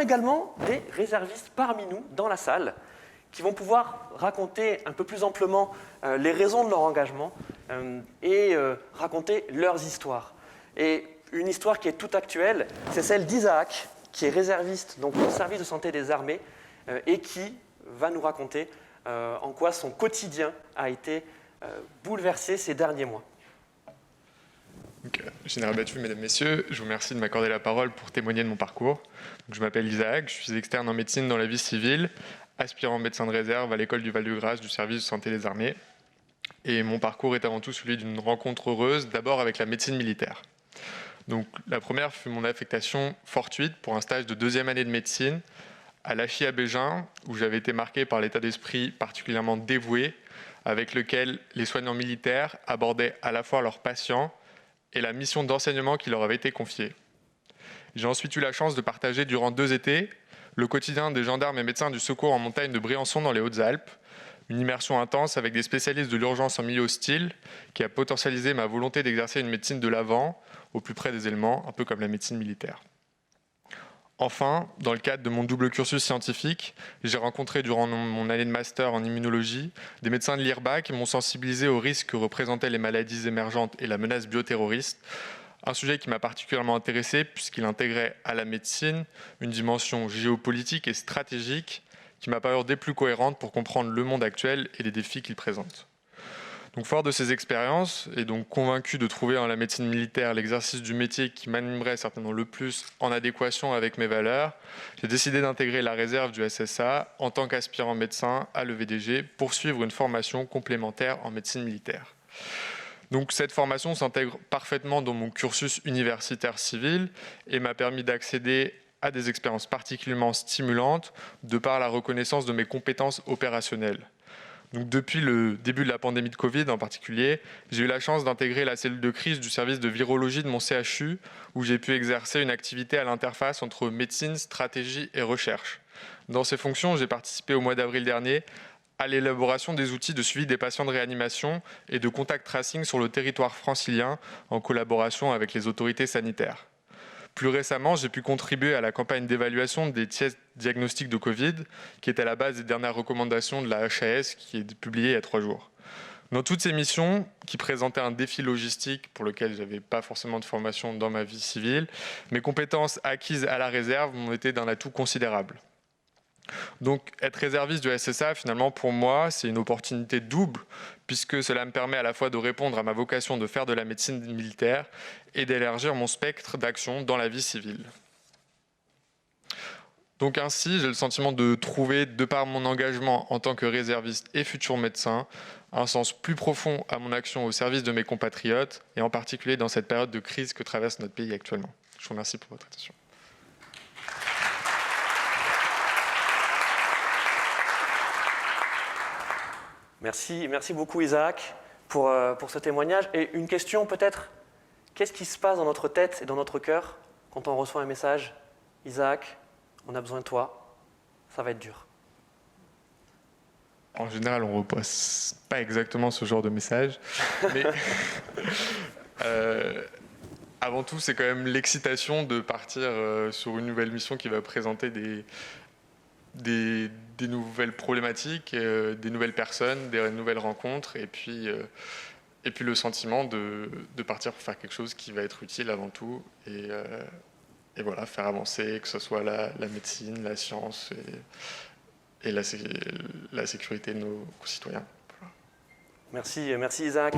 également des réservistes parmi nous, dans la salle, qui vont pouvoir raconter un peu plus amplement les raisons de leur engagement et raconter leurs histoires. Et une histoire qui est toute actuelle, c'est celle d'Isaac, qui est réserviste donc, au service de santé des armées et qui va nous raconter en quoi son quotidien a été bouleversé ces derniers mois. Donc, Général Battu, mesdames, messieurs, je vous remercie de m'accorder la parole pour témoigner de mon parcours. Donc, je m'appelle Isaac, je suis externe en médecine dans la vie civile, aspirant médecin de réserve à l'école du Val-de-Grâce du service de santé des armées. Et mon parcours est avant tout celui d'une rencontre heureuse, d'abord avec la médecine militaire. Donc, la première fut mon affectation fortuite pour un stage de 2e année de médecine à l'Achy à Bégin, où j'avais été marqué par l'état d'esprit particulièrement dévoué, avec lequel les soignants militaires abordaient à la fois leurs patients et la mission d'enseignement qui leur avait été confiée. J'ai ensuite eu la chance de partager durant 2 étés le quotidien des gendarmes et médecins du secours en montagne de Briançon dans les Hautes-Alpes, une immersion intense avec des spécialistes de l'urgence en milieu hostile qui a potentialisé ma volonté d'exercer une médecine de l'avant, au plus près des éléments, un peu comme la médecine militaire. Enfin, dans le cadre de mon double cursus scientifique, j'ai rencontré durant mon année de master en immunologie des médecins de l'IRBA qui m'ont sensibilisé aux risques que représentaient les maladies émergentes et la menace bioterroriste, un sujet qui m'a particulièrement intéressé puisqu'il intégrait à la médecine une dimension géopolitique et stratégique qui m'a paru des plus cohérentes pour comprendre le monde actuel et les défis qu'il présente. Donc, fort de ces expériences, et donc convaincu de trouver en la médecine militaire l'exercice du métier qui m'animerait certainement le plus en adéquation avec mes valeurs, j'ai décidé d'intégrer la réserve du SSA en tant qu'aspirant médecin à l'EVDG pour suivre une formation complémentaire en médecine militaire. Donc, cette formation s'intègre parfaitement dans mon cursus universitaire civil et m'a permis d'accéder à des expériences particulièrement stimulantes de par la reconnaissance de mes compétences opérationnelles. Donc, depuis le début de la pandémie de Covid en particulier, j'ai eu la chance d'intégrer la cellule de crise du service de virologie de mon CHU, où j'ai pu exercer une activité à l'interface entre médecine, stratégie et recherche. Dans ces fonctions, j'ai participé au mois d'avril dernier à l'élaboration des outils de suivi des patients de réanimation et de contact tracing sur le territoire francilien en collaboration avec les autorités sanitaires. Plus récemment, j'ai pu contribuer à la campagne d'évaluation des tests diagnostiques de Covid, qui est à la base des dernières recommandations de la HAS, qui est publiée il y a 3 jours. Dans toutes ces missions, qui présentaient un défi logistique pour lequel je n'avais pas forcément de formation dans ma vie civile, mes compétences acquises à la réserve m'ont été d'un atout considérable. Donc, être réserviste du SSA, finalement, pour moi, c'est une opportunité double, puisque cela me permet à la fois de répondre à ma vocation de faire de la médecine militaire et d'élargir mon spectre d'action dans la vie civile. Donc ainsi, j'ai le sentiment de trouver, de par mon engagement en tant que réserviste et futur médecin, un sens plus profond à mon action au service de mes compatriotes, et en particulier dans cette période de crise que traverse notre pays actuellement. Je vous remercie pour votre attention. Merci beaucoup Isaac pour ce témoignage. Et une question peut-être, qu'est-ce qui se passe dans notre tête et dans notre cœur quand on reçoit un message ? Isaac, on a besoin de toi, ça va être dur. En général, on ne repasse pas exactement ce genre de message, mais avant tout, c'est quand même l'excitation de partir sur une nouvelle mission qui va présenter des nouvelles problématiques, des nouvelles personnes, des nouvelles rencontres, et puis le sentiment de partir pour faire quelque chose qui va être utile avant tout, et voilà, faire avancer, que ce soit la médecine, la science et la sécurité de nos concitoyens. Voilà. Merci Isaac.